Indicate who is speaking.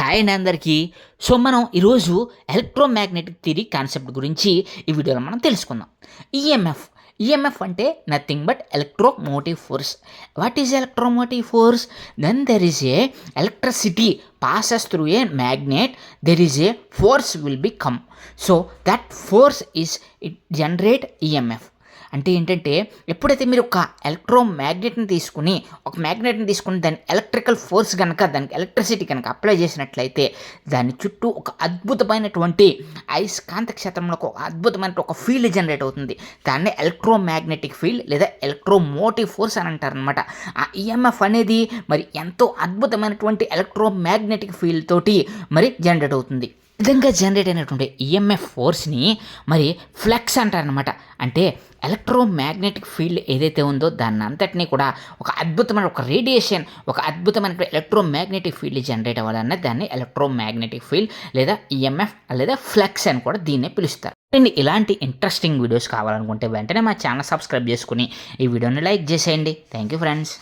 Speaker 1: Hi అండి అందరికీ. So మనం ఈరోజు ఎలక్ట్రోమాగ్నెటిక్ థియరీ కాన్సెప్ట్ గురించి ఈ వీడియోలో మనం తెలుసుకుందాం. ఈఎంఎఫ్ అంటే nothing but electromotive force. What is electromotive force? Then there is a electricity passes through a magnet, there is a force will be come. So that force is it generate EMF. అంటే ఏంటంటే ఎప్పుడైతే మీరు ఒక మ్యాగ్నెట్ని తీసుకుని దాని electrical force కనుక దానికి electricity కనుక అప్లై చేసినట్లయితే దాని చుట్టూ ఒక అద్భుతమైనటువంటి అయస్కాంత క్షేత్రంలో ఒక అద్భుతమైన ఒక ఫీల్డ్ జనరేట్ అవుతుంది. దాన్ని ఎలక్ట్రోమాగ్నెటిక్ ఫీల్డ్ లేదా ఎలక్ట్రోమోటివ్ ఫోర్స్ అని అంటారనమాట. ఆ ఈఎంఎఫ్ అనేది మరి ఎంతో అద్భుతమైనటువంటి ఎలక్ట్రోమాగ్నెటిక్ ఫీల్డ్ తోటి మరి జనరేట్ అవుతుంది. విధంగా జనరేట్ అయినటువంటి ఈఎంఎఫ్ ఫోర్స్ని మరి ఫ్లక్స్ అంటారనమాట. అంటే ఎలక్ట్రోమాగ్నెటిక్ ఫీల్డ్ ఏదైతే ఉందో దాన్ని అంతటినీ కూడా ఒక అద్భుతమైన ఒక రేడియేషన్, ఒక అద్భుతమైన ఎలక్ట్రోమాగ్నెటిక్ ఫీల్డ్ జనరేట్ అవ్వాలన్న దాన్ని ఎలక్ట్రోమాగ్నెటిక్ ఫీల్డ్ లేదా ఈఎంఎఫ్ లేదా ఫ్లక్స్ అని కూడా దీన్నే పిలుస్తారు. ఇలాంటి ఇంట్రెస్టింగ్ వీడియోస్ కావాలనుకుంటే వెంటనే మా ఛానల్ సబ్స్క్రైబ్ చేసుకుని ఈ వీడియోని లైక్ చేసేయండి. Thank you friends.